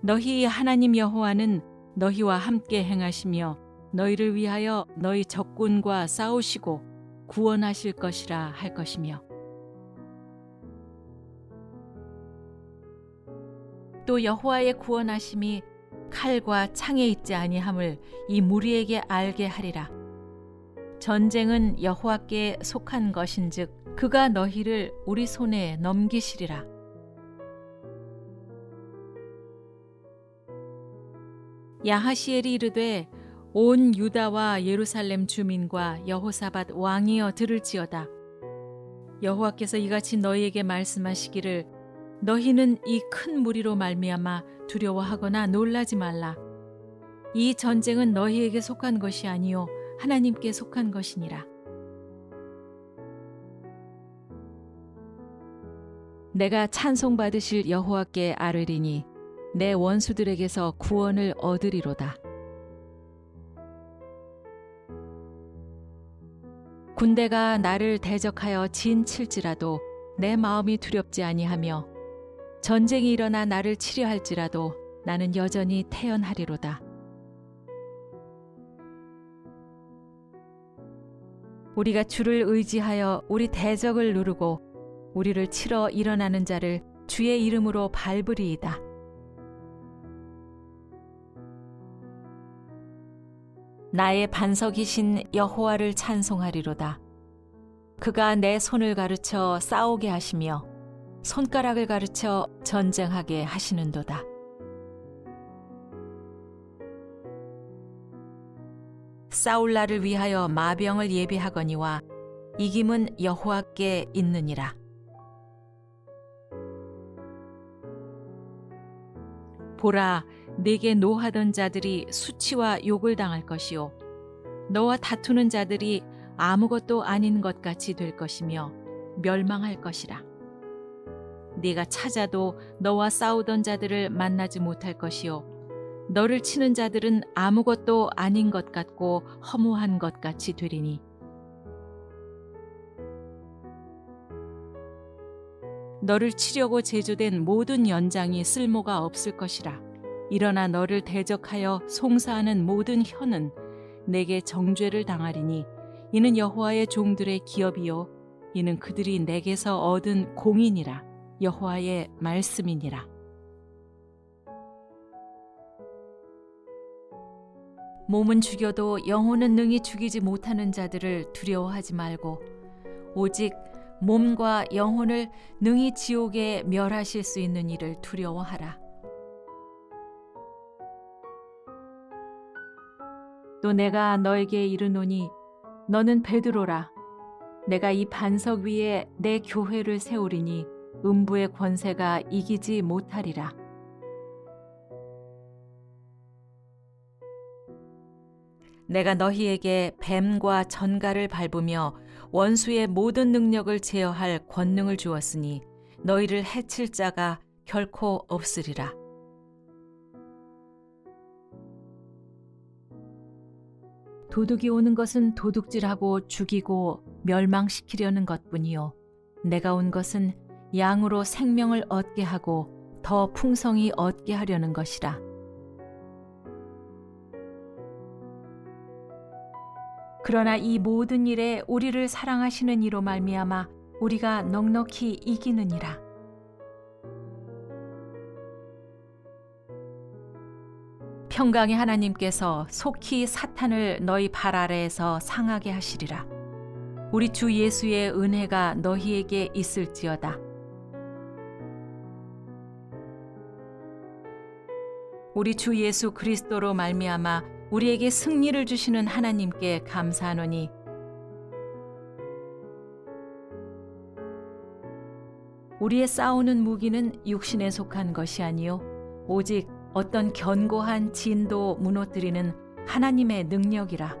너희 하나님 여호와는 너희와 함께 행하시며 너희를 위하여 너희 적군과 싸우시고 구원하실 것이라 할 것이며 또 여호와의 구원하심이 칼과 창에 있지 아니함을 이 무리에게 알게 하리라. 전쟁은 여호와께 속한 것인즉 그가 너희를 우리 손에 넘기시리라. 야하시엘이 이르되 온 유다와 예루살렘 주민과 여호사밧 왕이여 들을지어다. 여호와께서 이같이 너희에게 말씀하시기를 너희는 이 큰 무리로 말미암아 두려워하거나 놀라지 말라. 이 전쟁은 너희에게 속한 것이 아니요 하나님께 속한 것이니라. 내가 찬송받으실 여호와께 아뢰리니 내 원수들에게서 구원을 얻으리로다. 군대가 나를 대적하여 진칠지라도 내 마음이 두렵지 아니하며 전쟁이 일어나 나를 치려 할지라도 나는 여전히 태연하리로다. 우리가 주를 의지하여 우리 대적을 누르고 우리를 치러 일어나는 자를 주의 이름으로 밟으리이다. 나의 반석이신 여호와를 찬송하리로다. 그가 내 손을 가르쳐 싸우게 하시며 손가락을 가르쳐 전쟁하게 하시는도다. 싸울 날을 위하여 마병을 예비하거니와 이김은 여호와께 있느니라. 보라, 네게 노하던 자들이 수치와 욕을 당할 것이요 너와 다투는 자들이 아무것도 아닌 것 같이 될 것이며 멸망할 것이라. 네가 찾아도 너와 싸우던 자들을 만나지 못할 것이요 너를 치는 자들은 아무것도 아닌 것 같고 허무한 것 같이 되리니 너를 치려고 제조된 모든 연장이 쓸모가 없을 것이라. 일어나 너를 대적하여 송사하는 모든 혀는 내게 정죄를 당하리니 이는 여호와의 종들의 기업이요 이는 그들이 내게서 얻은 공인이라. 여호와의 말씀이니라. 몸은 죽여도 영혼은 능히 죽이지 못하는 자들을 두려워하지 말고 오직 몸과 영혼을 능히 지옥에 멸하실 수 있는 이를 두려워하라. 또 내가 너에게 이르노니 너는 베드로라. 내가 이 반석 위에 내 교회를 세우리니 음부의 권세가 이기지 못하리라. 내가 너희에게 뱀과 전갈을 밟으며 원수의 모든 능력을 제어할 권능을 주었으니 너희를 해칠 자가 결코 없으리라. 도둑이 오는 것은 도둑질하고 죽이고 멸망시키려는 것뿐이요 내가 온 것은 양으로 생명을 얻게 하고 더 풍성히 얻게 하려는 것이라. 그러나 이 모든 일에 우리를 사랑하시는 이로 말미암아 우리가 넉넉히 이기느니라. 평강의 하나님께서 속히 사탄을 너희 발 아래에서 상하게 하시리라. 우리 주 예수의 은혜가 너희에게 있을지어다. 우리 주 예수 그리스도로 말미암아 우리에게 승리를 주시는 하나님께 감사하노니 우리의 싸우는 무기는 육신에 속한 것이 아니요 오직 어떤 견고한 진도 무너뜨리는 하나님의 능력이라.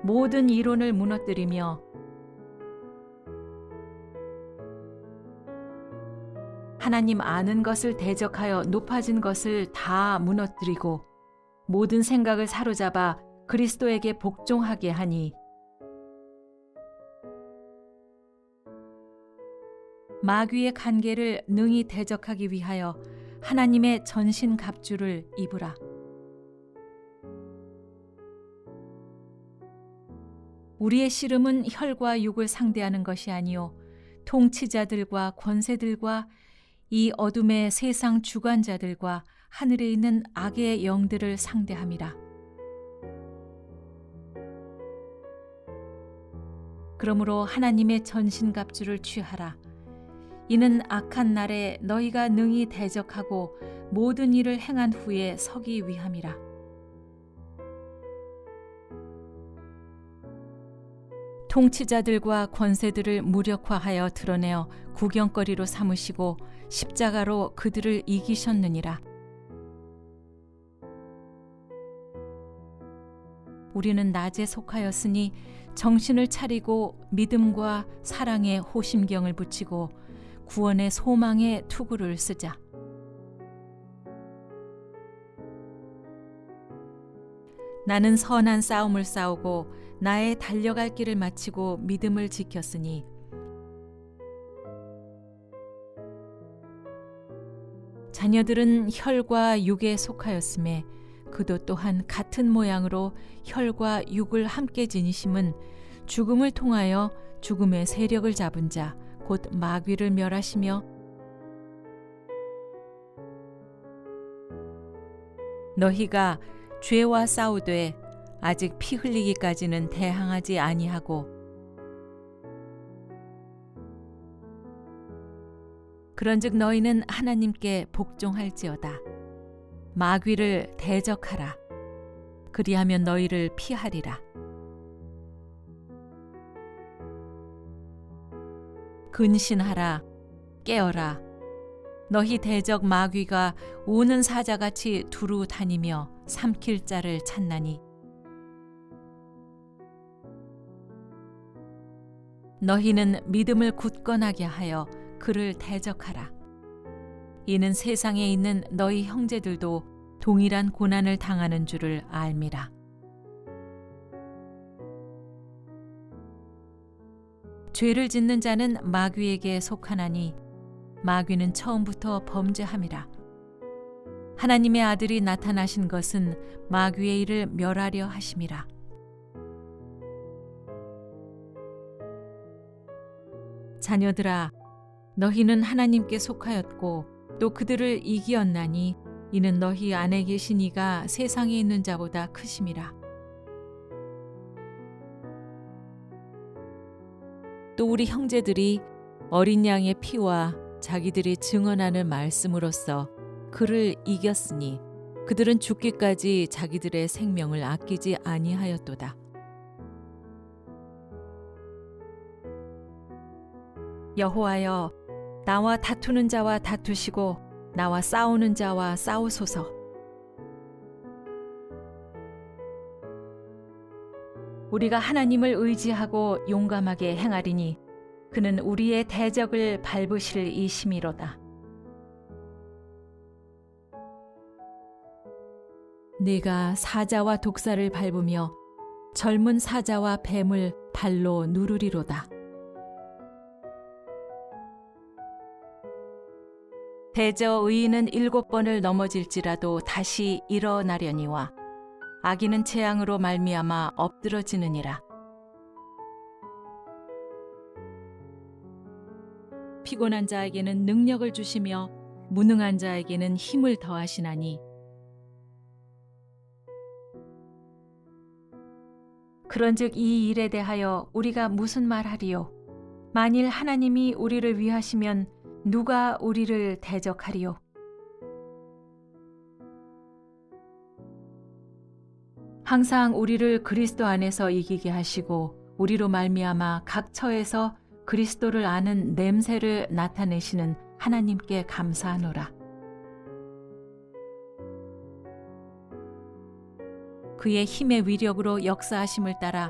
모든 이론을 무너뜨리며 하나님 아는 것을 대적하여 높아진 것을 다 무너뜨리고 모든 생각을 사로잡아 그리스도에게 복종하게 하니 마귀의 간계를 능히 대적하기 위하여 하나님의 전신갑주를 입으라. 우리의 씨름은 혈과 육을 상대하는 것이 아니요 통치자들과 권세들과 이 어둠의 세상 주관자들과 하늘에 있는 악의 영들을 상대함이라. 그러므로 하나님의 전신갑주를 취하라. 이는 악한 날에 너희가 능히 대적하고 모든 일을 행한 후에 서기 위함이라. 통치자들과 권세들을 무력화하여 드러내어 구경거리로 삼으시고 십자가로 그들을 이기셨느니라. 우리는 낮에 속하였으니 정신을 차리고 믿음과 사랑의 호심경을 붙이고 구원의 소망의 투구를 쓰자. 나는 선한 싸움을 싸우고 나의 달려갈 길을 마치고 믿음을 지켰으니 자녀들은 혈과 육에 속하였음에 그도 또한 같은 모양으로 혈과 육을 함께 지니심은 죽음을 통하여 죽음의 세력을 잡은 자 곧 마귀를 멸하시며 너희가 죄와 싸우되 아직 피 흘리기까지는 대항하지 아니하고 그런즉 너희는 하나님께 복종할지어다. 마귀를 대적하라. 그리하면 너희를 피하리라. 근신하라. 깨어라. 너희 대적 마귀가 우는 사자같이 두루 다니며 삼킬 자를 찾나니 너희는 믿음을 굳건하게 하여 그를 대적하라. 이는 세상에 있는 너희 형제들도 동일한 고난을 당하는 줄을 알미라. 죄를 짓는 자는 마귀에게 속하나니 마귀는 처음부터 범죄함이라. 하나님의 아들이 나타나신 것은 마귀의 일을 멸하려 하심이라. 자녀들아, 너희는 하나님께 속하였고 또 그들을 이기었나니 이는 너희 안에 계신 이가 세상에 있는 자보다 크심이라. 또 우리 형제들이 어린 양의 피와 자기들이 증언하는 말씀으로써 그를 이겼으니 그들은 죽기까지 자기들의 생명을 아끼지 아니하였도다. 여호와여, 나와 다투는 자와 다투시고 나와 싸우는 자와 싸우소서. 우리가 하나님을 의지하고 용감하게 행하리니 그는 우리의 대적을 밟으실 이심이로다. 네가 사자와 독사를 밟으며 젊은 사자와 뱀을 발로 누르리로다. 대저 의인은 7번을 넘어질지라도 다시 일어나려니와 악인은 재앙으로 말미암아 엎드러지느니라. 피곤한 자에게는 능력을 주시며 무능한 자에게는 힘을 더하시나니 그런즉 이 일에 대하여 우리가 무슨 말하리요? 만일 하나님이 우리를 위하시면 누가 우리를 대적하리요? 항상 우리를 그리스도 안에서 이기게 하시고 우리로 말미암아 각 처에서 그리스도를 아는 냄새를 나타내시는 하나님께 감사하노라. 그의 힘의 위력으로 역사하심을 따라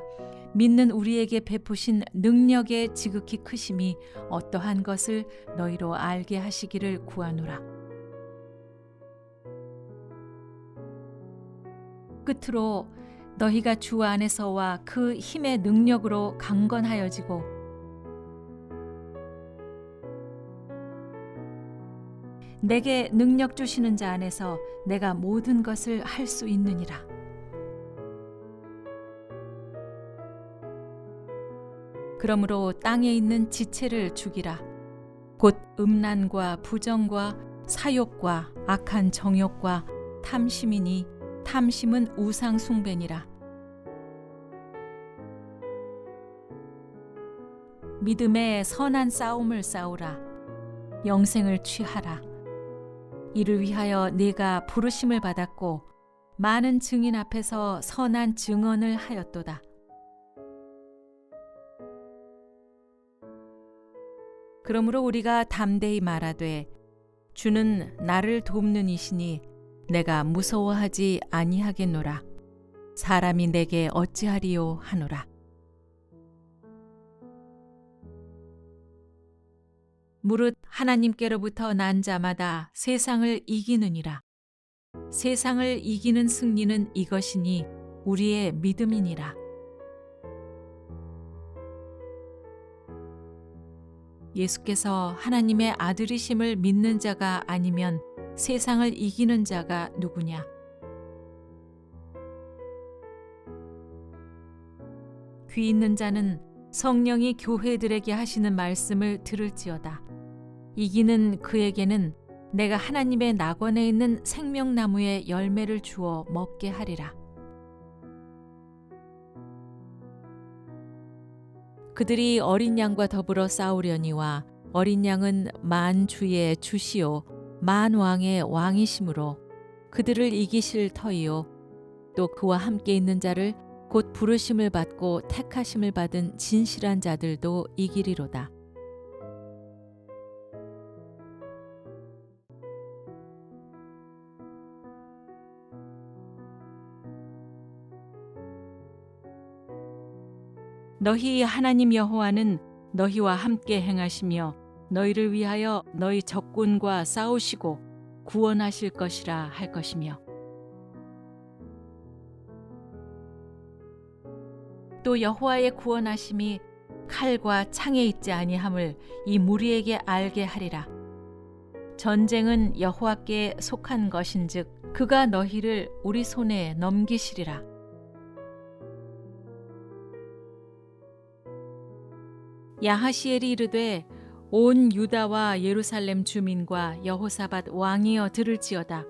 믿는 우리에게 베푸신 능력의 지극히 크심이 어떠한 것을 너희로 알게 하시기를 구하노라. 끝으로 너희가 주 안에서와 그 힘의 능력으로 강건하여지고 내게 능력 주시는 자 안에서 내가 모든 것을 할 수 있느니라. 그러므로 땅에 있는 지체를 죽이라. 곧 음란과 부정과 사욕과 악한 정욕과 탐심이니 탐심은 우상 숭배니라. 믿음의 선한 싸움을 싸우라. 영생을 취하라. 이를 위하여 네가 부르심을 받았고 많은 증인 앞에서 선한 증언을 하였도다. 그러므로 우리가 담대히 말하되 주는 나를 돕는 이시니 내가 무서워하지 아니하겠노라. 사람이 내게 어찌하리요 하노라. 무릇 하나님께로부터 난 자마다 세상을 이기느니라. 세상을 이기는 승리는 이것이니 우리의 믿음이니라. 예수께서 하나님의 아들이심을 믿는 자가 아니면 세상을 이기는 자가 누구냐? 귀 있는 자는 성령이 교회들에게 하시는 말씀을 들을지어다. 이기는 그에게는 내가 하나님의 낙원에 있는 생명나무의 열매를 주어 먹게 하리라. 그들이 어린 양과 더불어 싸우려니와 어린 양은 만 주의 주시요 만 왕의 왕이시므로 그들을 이기실 터이요 또 그와 함께 있는 자를 곧 부르심을 받고 택하심을 받은 진실한 자들도 이기리로다. 너희 하나님 여호와는 너희와 함께 행하시며 너희를 위하여 너희 적군과 싸우시고 구원하실 것이라 할 것이며 또 여호와의 구원하심이 칼과 창에 있지 아니함을 이 무리에게 알게 하리라. 전쟁은 여호와께 속한 것인즉 그가 너희를 우리 손에 넘기시리라. 야하시엘이 이르되 온 유다와 예루살렘 주민과 여호사밧 왕이여 들을지어다.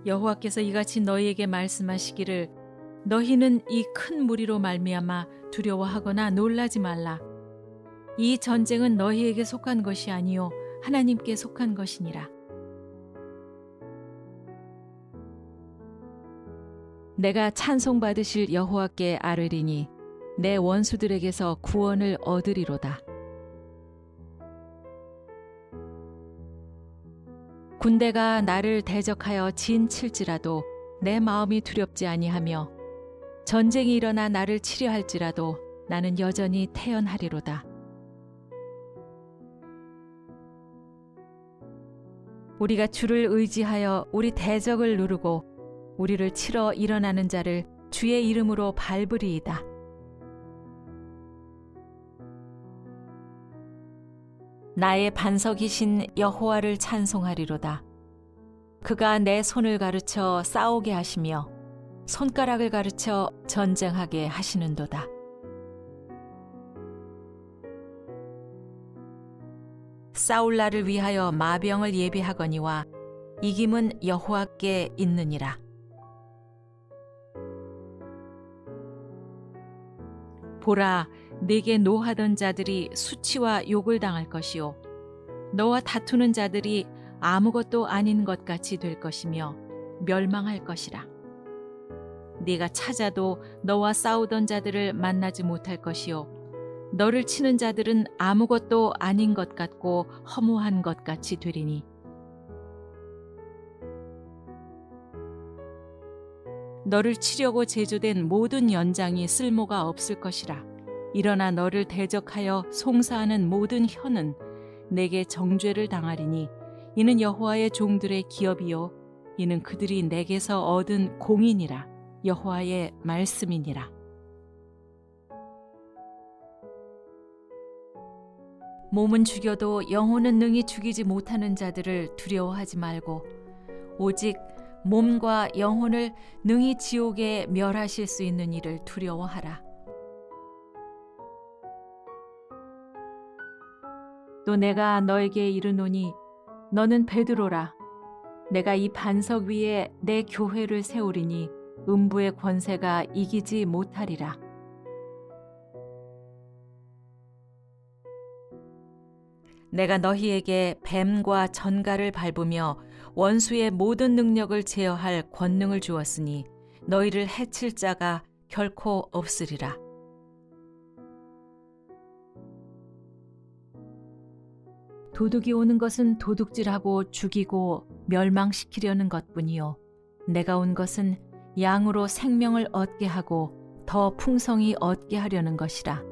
여호와께서 이같이 너희에게 말씀하시기를 너희는 이 큰 무리로 말미암아 두려워하거나 놀라지 말라. 이 전쟁은 너희에게 속한 것이 아니요 하나님께 속한 것이니라. 내가 찬송받으실 여호와께 아뢰리니 내 원수들에게서 구원을 얻으리로다. 군대가 나를 대적하여 진칠지라도 내 마음이 두렵지 아니하며 전쟁이 일어나 나를 치려 할지라도 나는 여전히 태연하리로다. 우리가 주를 의지하여 우리 대적을 누르고 우리를 치러 일어나는 자를 주의 이름으로 밟으리이다. 나의 반석이신 여호와를 찬송하리로다. 그가 내 손을 가르쳐 싸우게 하시며 손가락을 가르쳐 전쟁하게 하시는도다. 싸울 날을 위하여 마병을 예비하거니와 이김은 여호와께 있느니라. 보라, 네게 노하던 자들이 수치와 욕을 당할 것이요 너와 다투는 자들이 아무것도 아닌 것 같이 될 것이며 멸망할 것이라. 네가 찾아도 너와 싸우던 자들을 만나지 못할 것이요 너를 치는 자들은 아무것도 아닌 것 같고 허무한 것 같이 되리니 너를 치려고 제조된 모든 연장이 쓸모가 없을 것이라. 일어나 너를 대적하여 송사하는 모든 혀는 내게 정죄를 당하리니 이는 여호와의 종들의 기업이요 이는 그들이 내게서 얻은 공인이라. 여호와의 말씀이니라. 몸은 죽여도 영혼은 능히 죽이지 못하는 자들을 두려워하지 말고 오직 몸과 영혼을 능히 지옥에 멸하실 수 있는 이를 두려워하라. 또 내가 너에게 이르노니 너는 베드로라. 내가 이 반석 위에 내 교회를 세우리니 음부의 권세가 이기지 못하리라. 내가 너희에게 뱀과 전갈을 밟으며 원수의 모든 능력을 제어할 권능을 주었으니 너희를 해칠 자가 결코 없으리라. 도둑이 오는 것은 도둑질하고 죽이고 멸망시키려는 것뿐이요 내가 온 것은 양으로 생명을 얻게 하고 더 풍성히 얻게 하려는 것이라.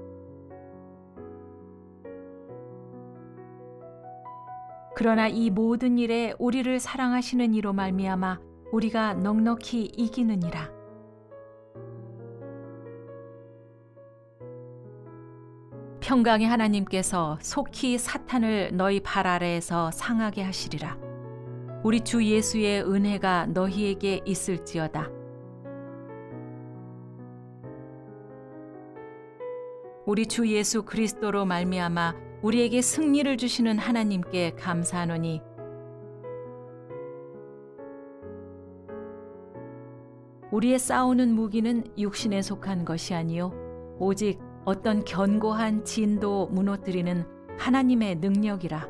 그러나 이 모든 일에 우리를 사랑하시는 이로 말미암아 우리가 넉넉히 이기느니라. 평강의 하나님께서 속히 사탄을 너희 발 아래에서 상하게 하시리라. 우리 주 예수의 은혜가 너희에게 있을지어다. 우리 주 예수 그리스도로 말미암아 우리에게 승리를 주시는 하나님께 감사하노니 우리의 싸우는 무기는 육신에 속한 것이 아니요 오직 어떤 견고한 진도 무너뜨리는 하나님의 능력이라.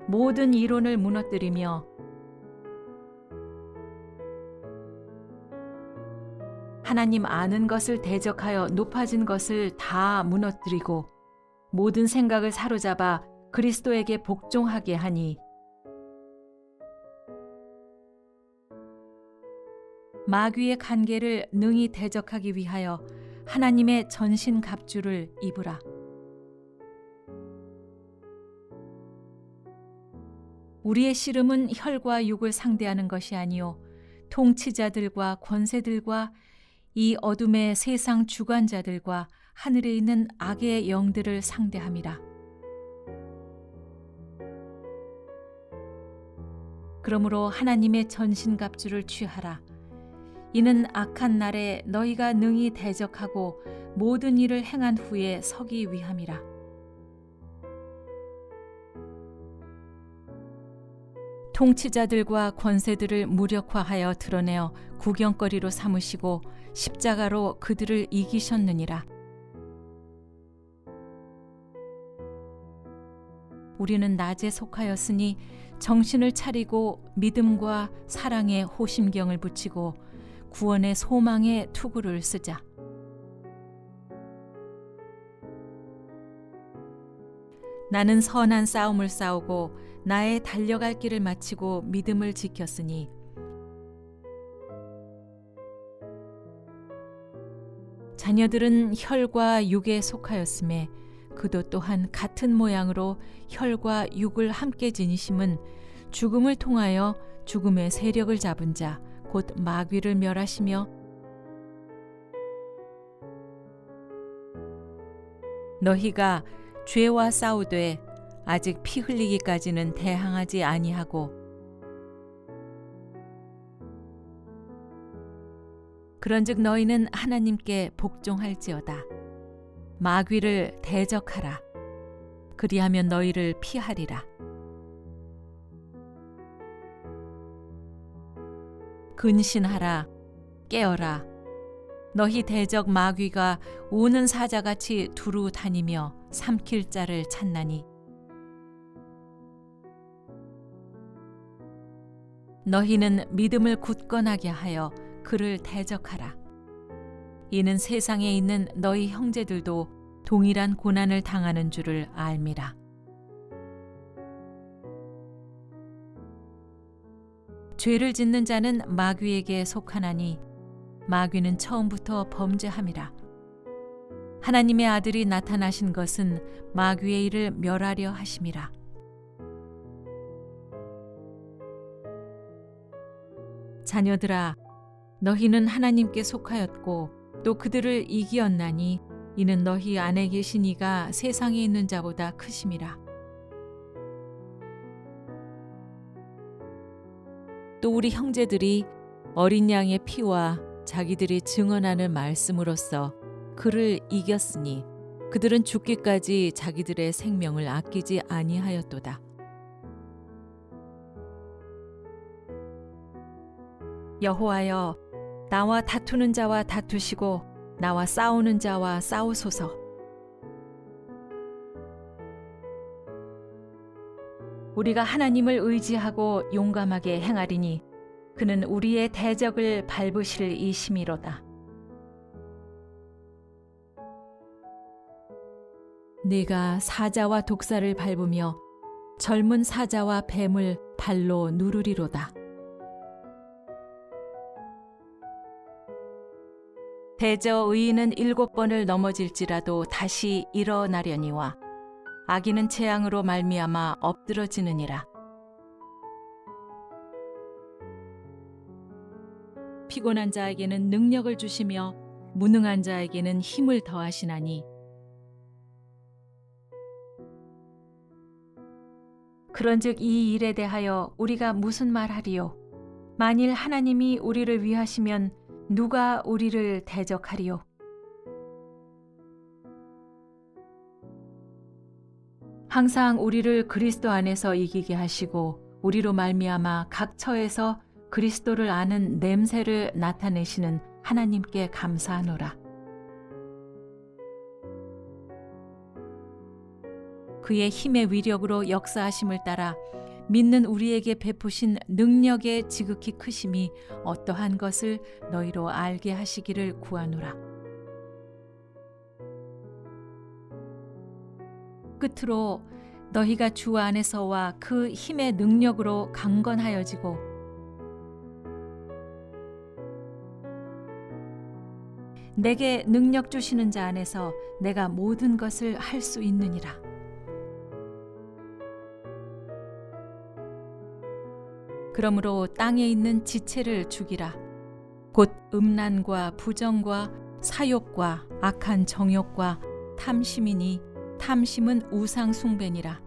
모든 이론을 무너뜨리며 하나님 아는 것을 대적하여 높아진 것을 다 무너뜨리고 모든 생각을 사로잡아 그리스도에게 복종하게 하니 마귀의 간계를 능히 대적하기 위하여 하나님의 전신 갑주를 입으라. 우리의 씨름은 혈과 육을 상대하는 것이 아니요 통치자들과 권세들과 이 어둠의 세상 주관자들과 하늘에 있는 악의 영들을 상대함이라. 그러므로 하나님의 전신갑주를 취하라. 이는 악한 날에 너희가 능히 대적하고 모든 일을 행한 후에 서기 위함이라. 통치자들과 권세들을 무력화하여 드러내어 구경거리로 삼으시고 십자가로 그들을 이기셨느니라. 우리는 낮에 속하였으니 정신을 차리고 믿음과 사랑에 호심경을 붙이고 구원의 소망에 투구를 쓰자. 나는 선한 싸움을 싸우고 나의 달려갈 길을 마치고 믿음을 지켰으니 자녀들은 혈과 육에 속하였음에 그도 또한 같은 모양으로 혈과 육을 함께 지니심은 죽음을 통하여 죽음의 세력을 잡은 자 곧 마귀를 멸하시며 너희가 죄와 싸우되 아직 피 흘리기까지는 대항하지 아니하고 그런즉 너희는 하나님께 복종할지어다. 마귀를 대적하라. 그리하면 너희를 피하리라. 근신하라. 깨어라. 너희 대적 마귀가 우는 사자같이 두루 다니며 삼킬 자를 찾나니 너희는 믿음을 굳건하게 하여 그를 대적하라. 이는 세상에 있는 너희 형제들도 동일한 고난을 당하는 줄을 알미라. 죄를 짓는 자는 마귀에게 속하나니 마귀는 처음부터 범죄함이라. 하나님의 아들이 나타나신 것은 마귀의 일을 멸하려 하심이라. 자녀들아, 너희는 하나님께 속하였고 또 그들을 이기었나니 이는 너희 안에 계신 이가 세상에 있는 자보다 크심이라. 또 우리 형제들이 어린 양의 피와 자기들이 증언하는 말씀으로써 그를 이겼으니 그들은 죽기까지 자기들의 생명을 아끼지 아니하였도다. 여호와여, 나와 다투는 자와 다투시고 나와 싸우는 자와 싸우소서. 우리가 하나님을 의지하고 용감하게 행하리니 그는 우리의 대적을 밟으실 이심이로다. 네가 사자와 독사를 밟으며 젊은 사자와 뱀을 발로 누르리로다. 대저 의인은 7번을 넘어질지라도 다시 일어나려니와 악인은 재앙으로 말미암아 엎드러지느니라. 피곤한 자에게는 능력을 주시며 무능한 자에게는 힘을 더하시나니 그런즉 이 일에 대하여 우리가 무슨 말하리요? 만일 하나님이 우리를 위하시면 누가 우리를 대적하리요? 항상 우리를 그리스도 안에서 이기게 하시고 우리로 말미암아 각 처에서 그리스도를 아는 냄새를 나타내시는 하나님께 감사하노라. 그의 힘의 위력으로 역사하심을 따라 믿는 우리에게 베푸신 능력의 지극히 크심이 어떠한 것을 너희로 알게 하시기를 구하노라. 끝으로 너희가 주 안에서와 그 힘의 능력으로 강건하여지고 내게 능력 주시는 자 안에서 내가 모든 것을 할 수 있느니라. 그러므로 땅에 있는 지체를 죽이라. 곧 음란과 부정과 사욕과 악한 정욕과 탐심이니 탐심은 우상 숭배니라.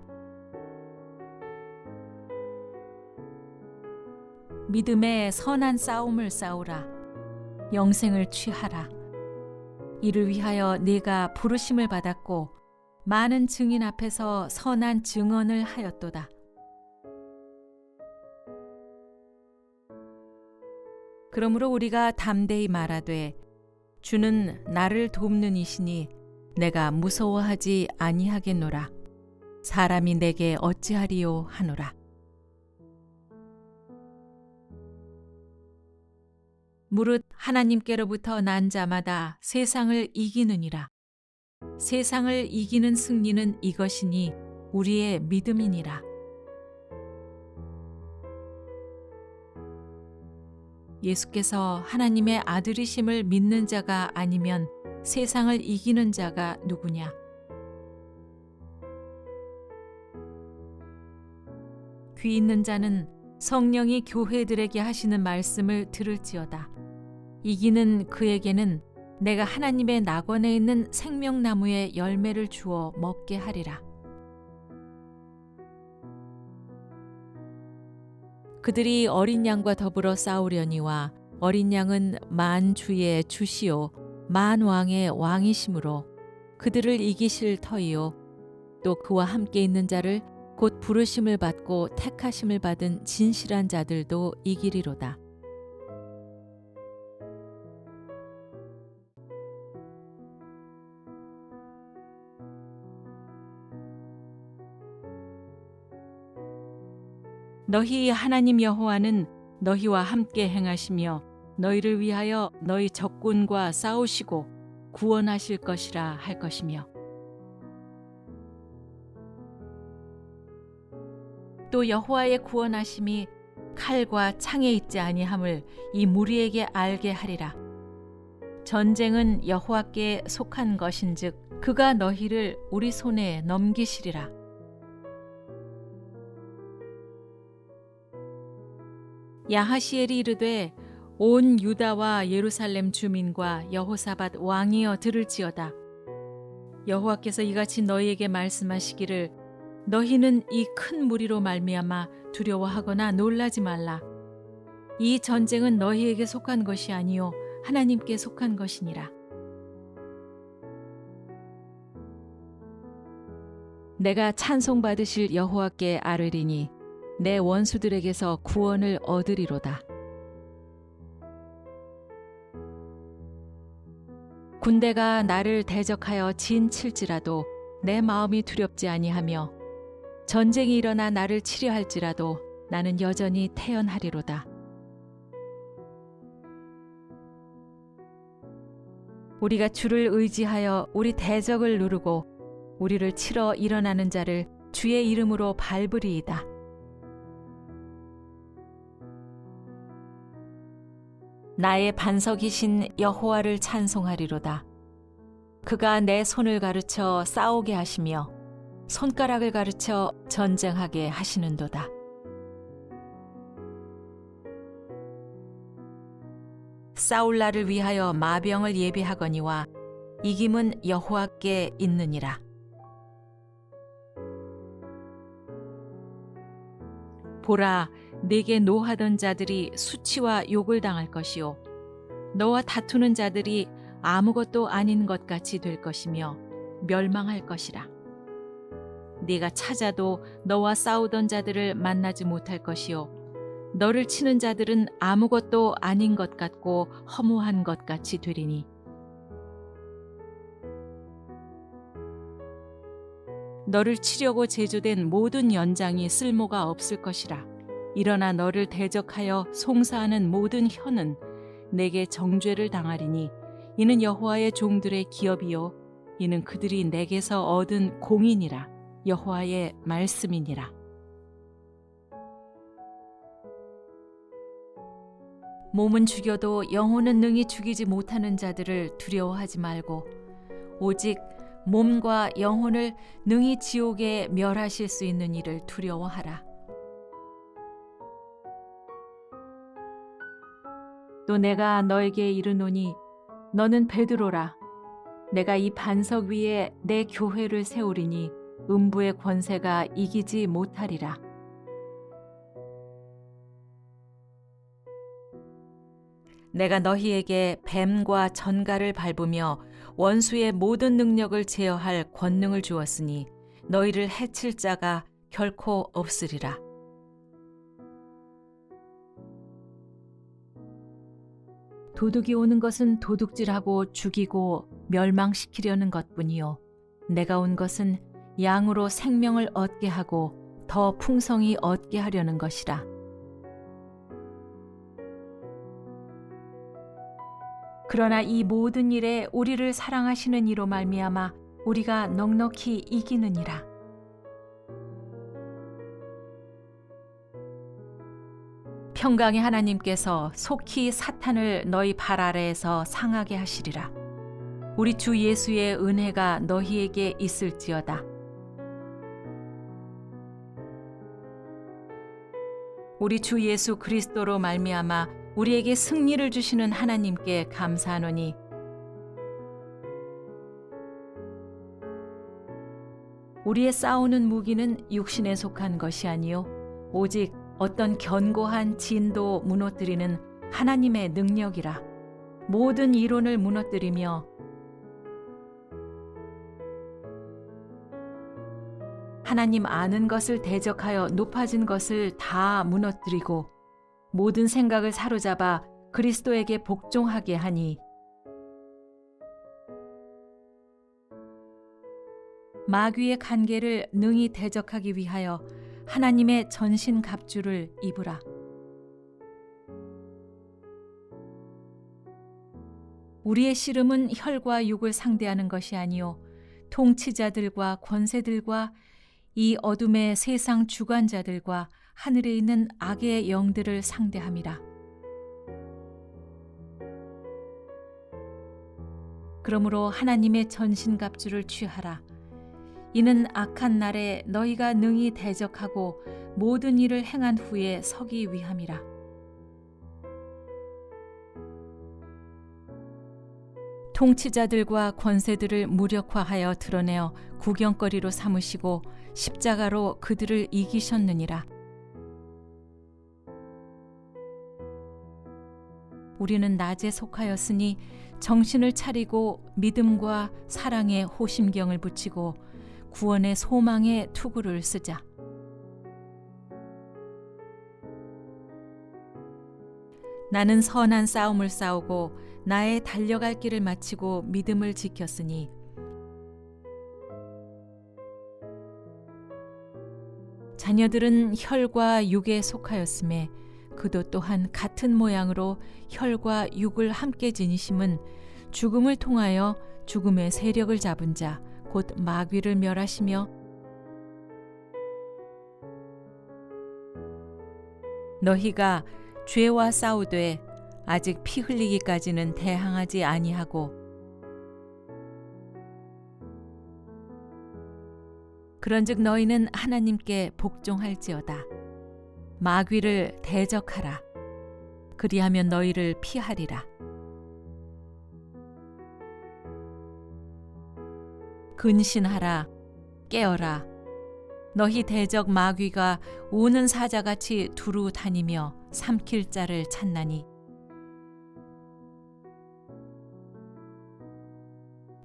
믿음의 선한 싸움을 싸우라. 영생을 취하라. 이를 위하여 네가 부르심을 받았고 많은 증인 앞에서 선한 증언을 하였도다. 그러므로 우리가 담대히 말하되 주는 나를 돕는 이시니 내가 무서워하지 아니하겠노라. 사람이 내게 어찌하리요 하노라. 무릇 하나님께로부터 난 자마다 세상을 이기느니라. 세상을 이기는 승리는 이것이니 우리의 믿음이니라. 예수께서 하나님의 아들이심을 믿는 자가 아니면 세상을 이기는 자가 누구냐? 귀 있는 자는 성령이 교회들에게 하시는 말씀을 들을지어다. 이기는 그에게는 내가 하나님의 낙원에 있는 생명나무의 열매를 주어 먹게 하리라. 그들이 어린 양과 더불어 싸우려니와 어린 양은 만 주의 주시오 만 왕의 왕이심으로 그들을 이기실 터이요 또 그와 함께 있는 자를 곧 부르심을 받고 택하심을 받은 진실한 자들도 이기리로다. 너희 하나님 여호와는 너희와 함께 행하시며 너희를 위하여 너희 적군과 싸우시고 구원하실 것이라 할 것이며 또 여호와의 구원하심이 칼과 창에 있지 아니함을 이 무리에게 알게 하리라. 전쟁은 여호와께 속한 것인즉 그가 너희를 우리 손에 넘기시리라. 야하시엘이 이르되 온 유다와 예루살렘 주민과 여호사밧 왕이여 들을지어다. 여호와께서 이같이 너희에게 말씀하시기를 너희는 이 큰 무리로 말미암아 두려워하거나 놀라지 말라. 이 전쟁은 너희에게 속한 것이 아니요 하나님께 속한 것이니라. 내가 찬송받으실 여호와께 아뢰리니 내 원수들에게서 구원을 얻으리로다. 군대가 나를 대적하여 진칠지라도 내 마음이 두렵지 아니하며 전쟁이 일어나 나를 치려 할지라도 나는 여전히 태연하리로다. 우리가 주를 의지하여 우리 대적을 누르고 우리를 치러 일어나는 자를 주의 이름으로 밟으리이다. 나의 반석이신 여호와를 찬송하리로다. 그가 내 손을 가르쳐 싸우게 하시며 손가락을 가르쳐 전쟁하게 하시는도다. 싸울 날을 위하여 마병을 예비하거니와 이김은 여호와께 있느니라. 보라, 네게 노하던 자들이 수치와 욕을 당할 것이요 너와 다투는 자들이 아무것도 아닌 것 같이 될 것이며 멸망할 것이라. 네가 찾아도 너와 싸우던 자들을 만나지 못할 것이요 너를 치는 자들은 아무것도 아닌 것 같고 허무한 것 같이 되리니 너를 치려고 제조된 모든 연장이 쓸모가 없을 것이라. 일어나 너를 대적하여 송사하는 모든 혀는 내게 정죄를 당하리니 이는 여호와의 종들의 기업이요 이는 그들이 내게서 얻은 공인이라. 여호와의 말씀이니라. 몸은 죽여도 영혼은 능히 죽이지 못하는 자들을 두려워하지 말고 오직 몸과 영혼을 능히 지옥에 멸하실 수 있는 이를 두려워하라. 또 내가 너에게 이르노니 너는 베드로라. 내가 이 반석 위에 내 교회를 세우리니 음부의 권세가 이기지 못하리라. 내가 너희에게 뱀과 전갈을 밟으며 원수의 모든 능력을 제어할 권능을 주었으니 너희를 해칠 자가 결코 없으리라. 도둑이 오는 것은 도둑질하고 죽이고 멸망시키려는 것뿐이요 내가 온 것은 양으로 생명을 얻게 하고 더 풍성히 얻게 하려는 것이라. 그러나 이 모든 일에 우리를 사랑하시는 이로 말미암아 우리가 넉넉히 이기느니라. 평강의 하나님께서 속히 사탄을 너희 발 아래에서 상하게 하시리라. 우리 주 예수의 은혜가 너희에게 있을지어다. 우리 주 예수 그리스도로 말미암아 우리에게 승리를 주시는 하나님께 감사하노니 우리의 싸우는 무기는 육신에 속한 것이 아니요 오직 어떤 견고한 진도 무너뜨리는 하나님의 능력이라. 모든 이론을 무너뜨리며 하나님 아는 것을 대적하여 높아진 것을 다 무너뜨리고 모든 생각을 사로잡아 그리스도에게 복종하게 하니 마귀의 간계를 능히 대적하기 위하여 하나님의 전신 갑주를 입으라. 우리의 씨름은 혈과 육을 상대하는 것이 아니요 통치자들과 권세들과 이 어둠의 세상 주관자들과 하늘에 있는 악의 영들을 상대함이라. 그러므로 하나님의 전신갑주를 취하라. 이는 악한 날에 너희가 능히 대적하고 모든 일을 행한 후에 서기 위함이라. 통치자들과 권세들을 무력화하여 드러내어 구경거리로 삼으시고 십자가로 그들을 이기셨느니라. 우리는 낮에 속하였으니 정신을 차리고 믿음과 사랑에 호심경을 붙이고 구원의 소망에 투구를 쓰자. 나는 선한 싸움을 싸우고 나의 달려갈 길을 마치고 믿음을 지켰으니 자녀들은 혈과 육에 속하였음에 그도 또한 같은 모양으로 혈과 육을 함께 지니심은 죽음을 통하여 죽음의 세력을 잡은 자 곧 마귀를 멸하시며 너희가 죄와 싸우되 아직 피 흘리기까지는 대항하지 아니하고 그런즉 너희는 하나님께 복종할지어다. 마귀를 대적하라. 그리하면 너희를 피하리라. 근신하라. 깨어라. 너희 대적 마귀가 우는 사자같이 두루 다니며 삼킬 자를 찾나니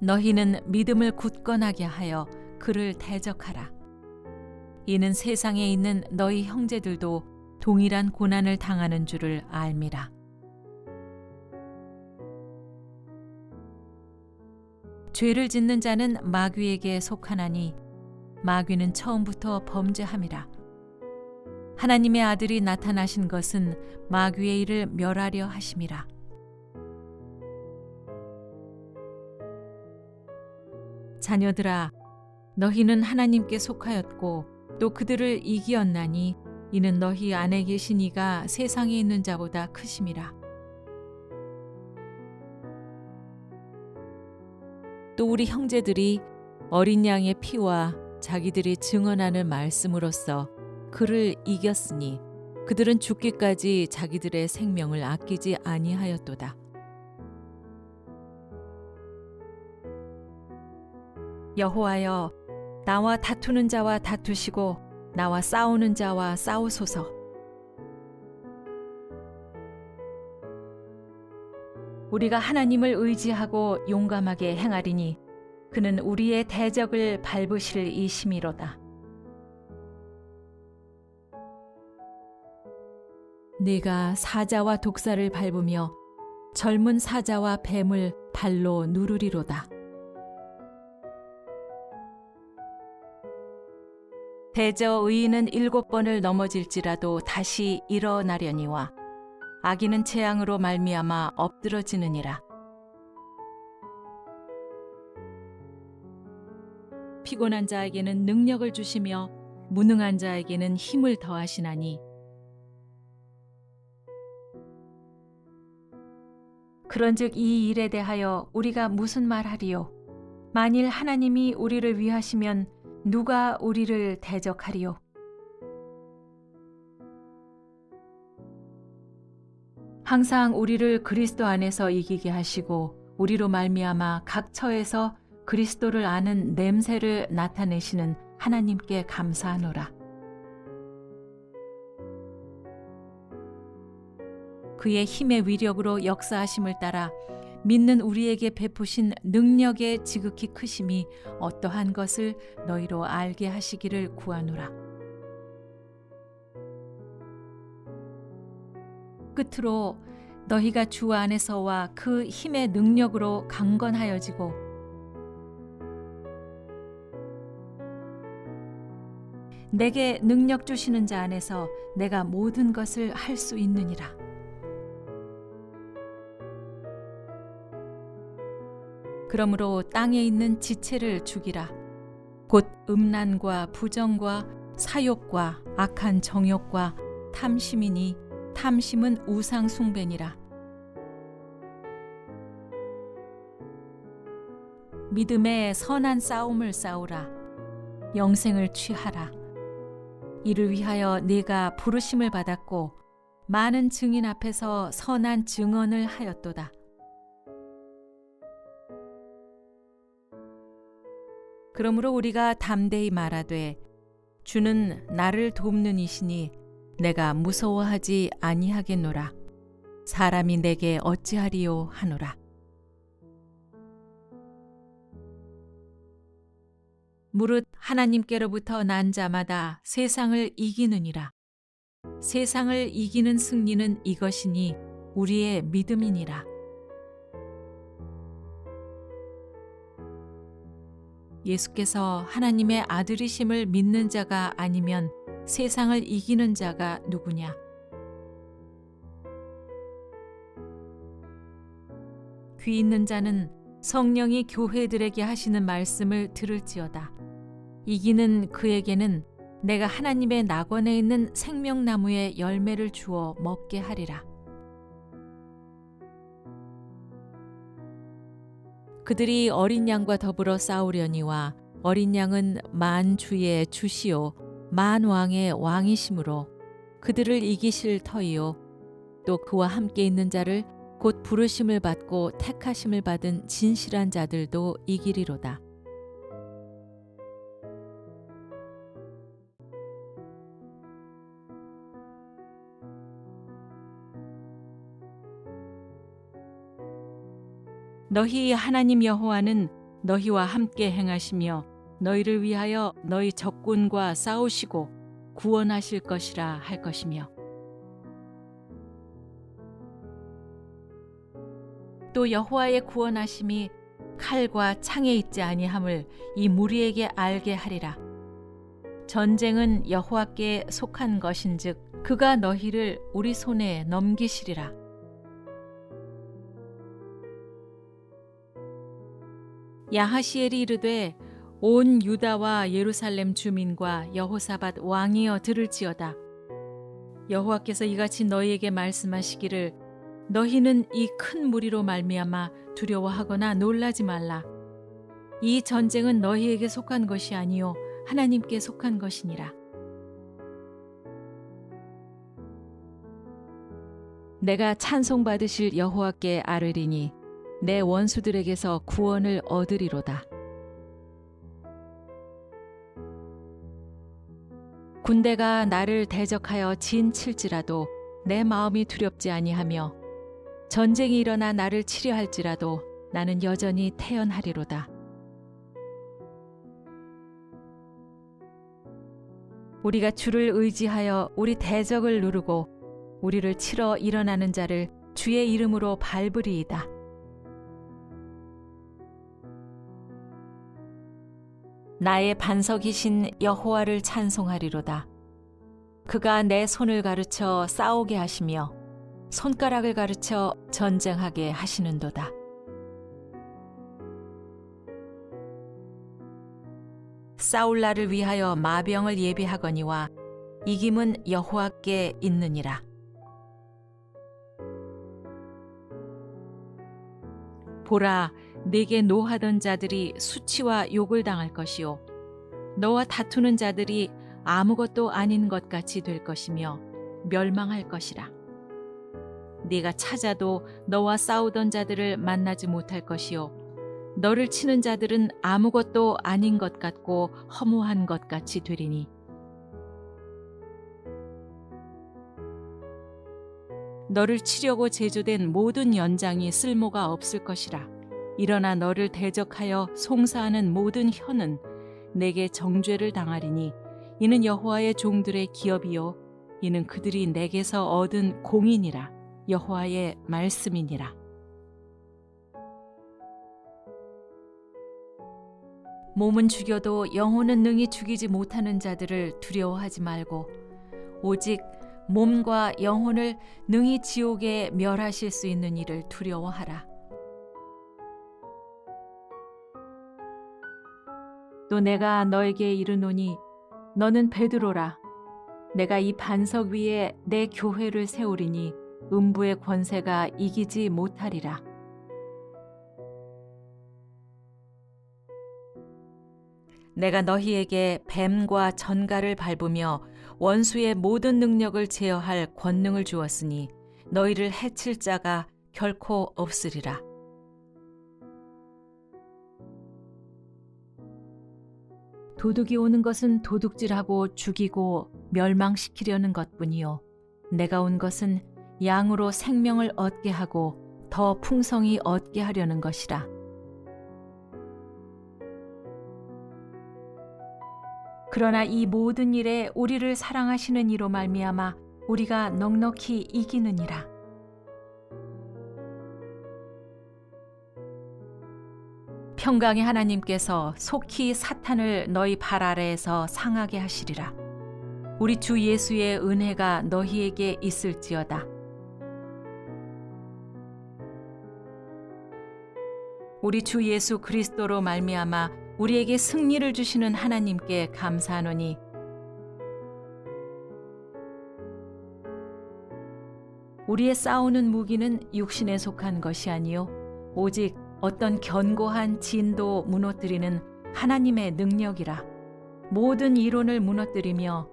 너희는 믿음을 굳건하게 하여 그를 대적하라. 이는 세상에 있는 너희 형제들도 동일한 고난을 당하는 줄을 알미라. 죄를 짓는 자는 마귀에게 속하나니 마귀는 처음부터 범죄함이라. 하나님의 아들이 나타나신 것은 마귀의 일을 멸하려 하심이라. 자녀들아, 너희는 하나님께 속하였고 또 그들을 이기었나니 이는 너희 안에 계신 이가 세상에 있는 자보다 크심이라. 또 우리 형제들이 어린 양의 피와 자기들이 증언하는 말씀으로써 그를 이겼으니 그들은 죽기까지 자기들의 생명을 아끼지 아니하였도다. 여호와여, 나와 다투는 자와 다투시고 나와 싸우는 자와 싸우소서. 우리가 하나님을 의지하고 용감하게 행하리니 그는 우리의 대적을 밟으실 이심이로다. 네가 사자와 독사를 밟으며 젊은 사자와 뱀을 발로 누르리로다. 대저 의인은 7번을 넘어질지라도 다시 일어나려니와 악인은 재앙으로 말미암아 엎드러지느니라. 피곤한 자에게는 능력을 주시며 무능한 자에게는 힘을 더하시나니 그런즉 이 일에 대하여 우리가 무슨 말하리요? 만일 하나님이 우리를 위하시면 누가 우리를 대적하리요? 항상 우리를 그리스도 안에서 이기게 하시고 우리로 말미암아 각 처에서 그리스도를 아는 냄새를 나타내시는 하나님께 감사하노라. 그의 힘의 위력으로 역사하심을 따라 믿는 우리에게 베푸신 능력의 지극히 크심이 어떠한 것을 너희로 알게 하시기를 구하노라. 끝으로 너희가 주 안에서와 그 힘의 능력으로 강건하여지고 내게 능력 주시는 자 안에서 내가 모든 것을 할 수 있느니라. 그러므로 땅에 있는 지체를 죽이라. 곧 음란과 부정과 사욕과 악한 정욕과 탐심이니 탐심은 우상 숭배니라. 믿음의 선한 싸움을 싸우라. 영생을 취하라. 이를 위하여 네가 부르심을 받았고 많은 증인 앞에서 선한 증언을 하였도다. 그러므로 우리가 담대히 말하되 주는 나를 돕는 이시니 내가 무서워하지 아니하겠노라. 사람이 내게 어찌하리요 하노라. 무릇 하나님께로부터 난 자마다 세상을 이기느니라. 세상을 이기는 승리는 이것이니 우리의 믿음이니라. 예수께서 하나님의 아들이심을 믿는 자가 아니면 세상을 이기는 자가 누구냐? 귀 있는 자는 성령이 교회들에게 하시는 말씀을 들을지어다. 이기는 그에게는 내가 하나님의 낙원에 있는 생명나무의 열매를 주어 먹게 하리라. 그들이 어린 양과 더불어 싸우려니와 어린 양은 만 주의 주시오 만 왕의 왕이시므로 그들을 이기실 터이요 또 그와 함께 있는 자를 곧 부르심을 받고 택하심을 받은 진실한 자들도 이기리로다. 너희 하나님 여호와는 너희와 함께 행하시며 너희를 위하여 너희 적군과 싸우시고 구원하실 것이라 할 것이며 또 여호와의 구원하심이 칼과 창에 있지 아니함을 이 무리에게 알게 하리라. 전쟁은 여호와께 속한 것인즉 그가 너희를 우리 손에 넘기시리라. 야하시엘이 이르되 온 유다와 예루살렘 주민과 여호사밧 왕이여 들을지어다. 여호와께서 이같이 너희에게 말씀하시기를 너희는 이 큰 무리로 말미암아 두려워하거나 놀라지 말라. 이 전쟁은 너희에게 속한 것이 아니요 하나님께 속한 것이니라. 내가 찬송받으실 여호와께 아뢰리니 내 원수들에게서 구원을 얻으리로다. 군대가 나를 대적하여 진칠지라도 내 마음이 두렵지 아니하며 전쟁이 일어나 나를 치려 할지라도 나는 여전히 태연하리로다. 우리가 주를 의지하여 우리 대적을 누르고 우리를 치러 일어나는 자를 주의 이름으로 밟으리이다. 나의 반석이신 여호와를 찬송하리로다. 그가 내 손을 가르쳐 싸우게 하시며 손가락을 가르쳐 전쟁하게 하시는도다. 싸울 날을 위하여 마병을 예비하거니와 이김은 여호와께 있느니라. 보라, 네게 노하던 자들이 수치와 욕을 당할 것이요 너와 다투는 자들이 아무것도 아닌 것 같이 될 것이며 멸망할 것이라. 네가 찾아도 너와 싸우던 자들을 만나지 못할 것이요 너를 치는 자들은 아무것도 아닌 것 같고 허무한 것 같이 되리니 너를 치려고 제조된 모든 연장이 쓸모가 없을 것이라. 일어나 너를 대적하여 송사하는 모든 혀는 내게 정죄를 당하리니 이는 여호와의 종들의 기업이요 이는 그들이 내게서 얻은 공인이라. 여호와의 말씀이니라. 몸은 죽여도 영혼은 능히 죽이지 못하는 자들을 두려워하지 말고 오직 몸과 영혼을 능히 지옥에 멸하실 수 있는 이를 두려워하라. 또 내가 너에게 이르노니 너는 베드로라. 내가 이 반석 위에 내 교회를 세우리니 음부의 권세가 이기지 못하리라. 내가 너희에게 뱀과 전갈을 밟으며 원수의 모든 능력을 제어할 권능을 주었으니 너희를 해칠 자가 결코 없으리라. 도둑이 오는 것은 도둑질하고 죽이고 멸망시키려는 것뿐이요 내가 온 것은 양으로 생명을 얻게 하고 더 풍성히 얻게 하려는 것이라. 그러나 이 모든 일에 우리를 사랑하시는 이로 말미암아 우리가 넉넉히 이기느니라. 평강의 하나님께서 속히 사탄을 너희 발 아래에서 상하게 하시리라. 우리 주 예수의 은혜가 너희에게 있을지어다. 우리 주 예수 그리스도로 말미암아 우리에게 승리를 주시는 하나님께 감사하노니 우리의 싸우는 무기는 육신에 속한 것이 아니요 오직 어떤 견고한 진도 무너뜨리는 하나님의 능력이라. 모든 이론을 무너뜨리며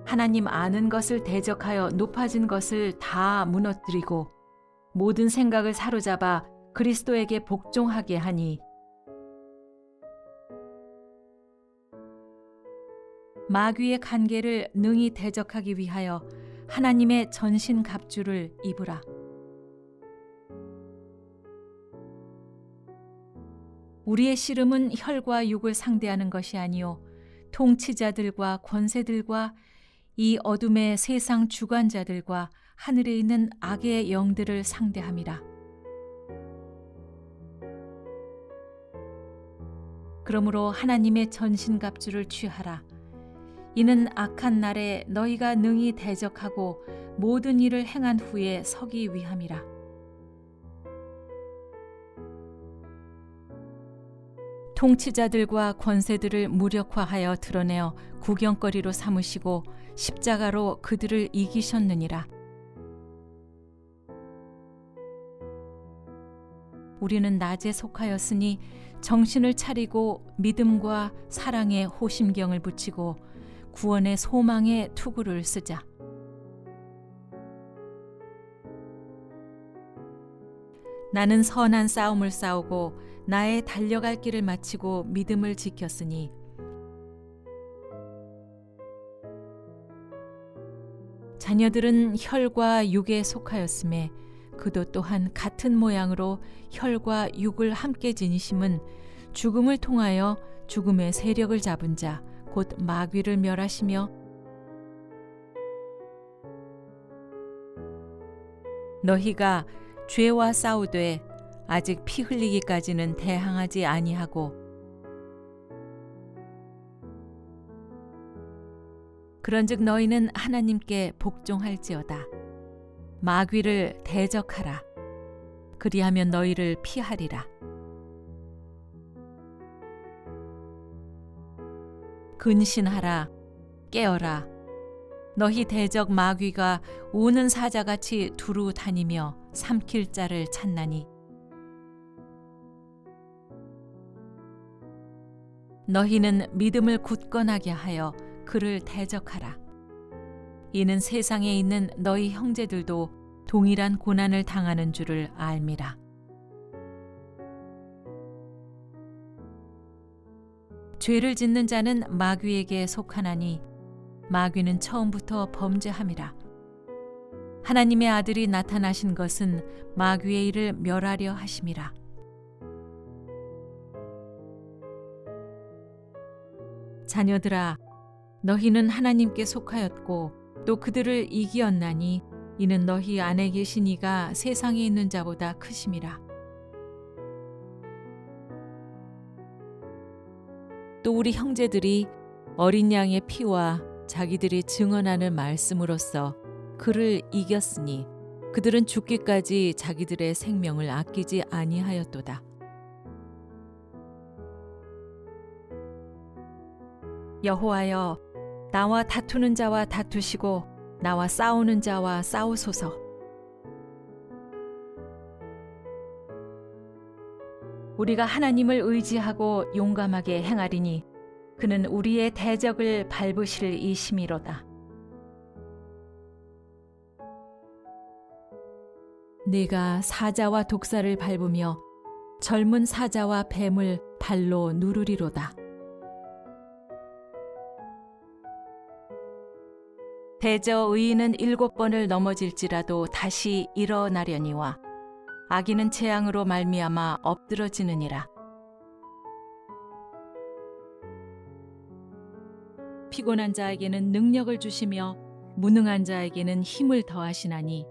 하나님 아는 것을 대적하여 높아진 것을 다 무너뜨리고 모든 생각을 사로잡아 그리스도에게 복종하게 하니 마귀의 간계를 능히 대적하기 위하여 하나님의 전신 갑주를 입으라. 우리의 씨름은 혈과 육을 상대하는 것이 아니요 통치자들과 권세들과 이 어둠의 세상 주관자들과 하늘에 있는 악의 영들을 상대함이라. 그러므로 하나님의 전신갑주를 취하라. 이는 악한 날에 너희가 능히 대적하고 모든 일을 행한 후에 서기 위함이라. 통치자들과 권세들을 무력화하여 드러내어 구경거리로 삼으시고 십자가로 그들을 이기셨느니라. 우리는 낮에 속하였으니 정신을 차리고 믿음과 사랑에 호심경을 붙이고 구원의 소망의 투구를 쓰자. 나는 선한 싸움을 싸우고 나의 달려갈 길을 마치고 믿음을 지켰으니 자녀들은 혈과 육에 속하였음에 그도 또한 같은 모양으로 혈과 육을 함께 지니심은 죽음을 통하여 죽음의 세력을 잡은 자 곧 마귀를 멸하시며 너희가 죄와 싸우되 아직 피 흘리기까지는 대항하지 아니하고 그런즉 너희는 하나님께 복종할지어다. 마귀를 대적하라. 그리하면 너희를 피하리라. 근신하라. 깨어라. 너희 대적 마귀가 우는 사자같이 두루 다니며 삼킬 자를 찾나니 너희는 믿음을 굳건하게 하여 그를 대적하라. 이는 세상에 있는 너희 형제들도 동일한 고난을 당하는 줄을 알미라. 죄를 짓는 자는 마귀에게 속하나니 마귀는 처음부터 범죄함이라. 하나님의 아들이 나타나신 것은 마귀의 일을 멸하려 하심이라. 자녀들아, 너희는 하나님께 속하였고 또 그들을 이기었나니 이는 너희 안에 계신 이가 세상에 있는 자보다 크심이라. 또 우리 형제들이 어린 양의 피와 자기들이 증언하는 말씀으로써 그를 이겼으니 그들은 죽기까지 자기들의 생명을 아끼지 아니하였도다. 여호와여, 나와 다투는 자와 다투시고 나와 싸우는 자와 싸우소서. 우리가 하나님을 의지하고 용감하게 행하리니 그는 우리의 대적을 밟으실 이심이로다. 네가 사자와 독사를 밟으며 젊은 사자와 뱀을 발로 누르리로다. 대저 의인은 7번을 넘어질지라도 다시 일어나려니와 악인은 재앙으로 말미암아 엎드러지느니라. 피곤한 자에게는 능력을 주시며 무능한 자에게는 힘을 더하시나니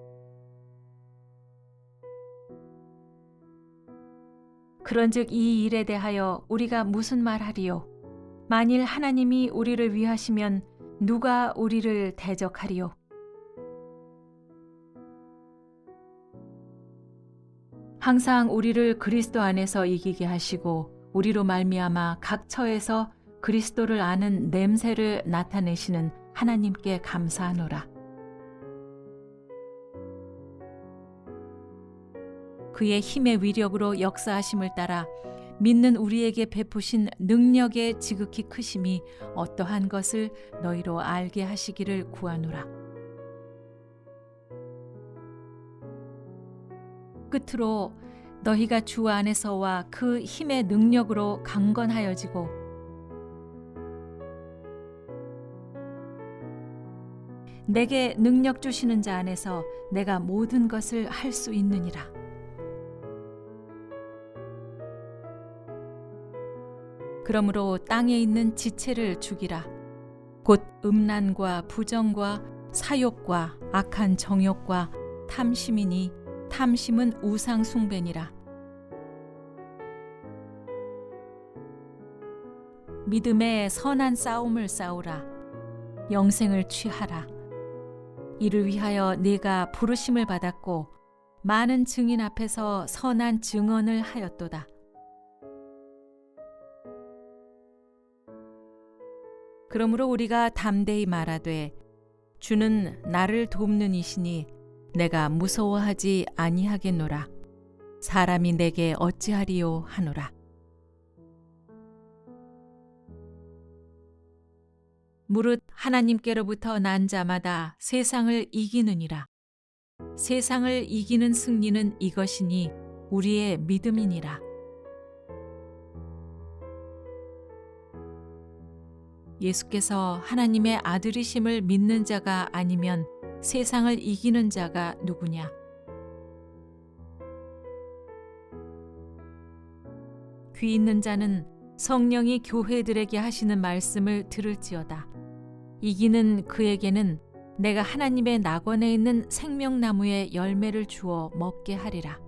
그런즉 이 일에 대하여 우리가 무슨 말하리요? 만일 하나님이 우리를 위하시면 누가 우리를 대적하리요? 항상 우리를 그리스도 안에서 이기게 하시고 우리로 말미암아 각 처에서 그리스도를 아는 냄새를 나타내시는 하나님께 감사하노라. 그의 힘의 위력으로 역사하심을 따라 믿는 우리에게 베푸신 능력의 지극히 크심이 어떠한 것을 너희로 알게 하시기를 구하노라. 끝으로 너희가 주 안에서와 그 힘의 능력으로 강건하여지고 내게 능력 주시는 자 안에서 내가 모든 것을 할 수 있느니라. 그러므로 땅에 있는 지체를 죽이라. 곧 음란과 부정과 사욕과 악한 정욕과 탐심이니 탐심은 우상 숭배니라. 믿음의 선한 싸움을 싸우라. 영생을 취하라. 이를 위하여 네가 부르심을 받았고 많은 증인 앞에서 선한 증언을 하였도다. 그러므로 우리가 담대히 말하되 주는 나를 돕는 이시니 내가 무서워하지 아니하겠노라. 사람이 내게 어찌하리요 하노라. 무릇 하나님께로부터 난 자마다 세상을 이기느니라. 세상을 이기는 승리는 이것이니 우리의 믿음이니라. 예수께서 하나님의 아들이심을 믿는 자가 아니면 세상을 이기는 자가 누구냐? 귀 있는 자는 성령이 교회들에게 하시는 말씀을 들을지어다. 이기는 그에게는 내가 하나님의 낙원에 있는 생명나무의 열매를 주어 먹게 하리라.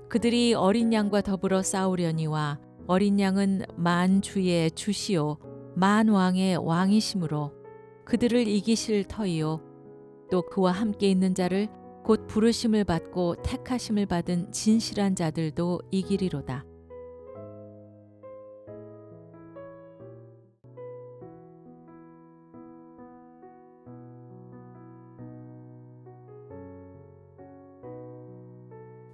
그들이 어린 양과 더불어 싸우려니와 어린 양은 만 주의 주시요 만 왕의 왕이시므로 그들을 이기실 터이요 또 그와 함께 있는 자를 곧 부르심을 받고 택하심을 받은 진실한 자들도 이기리로다.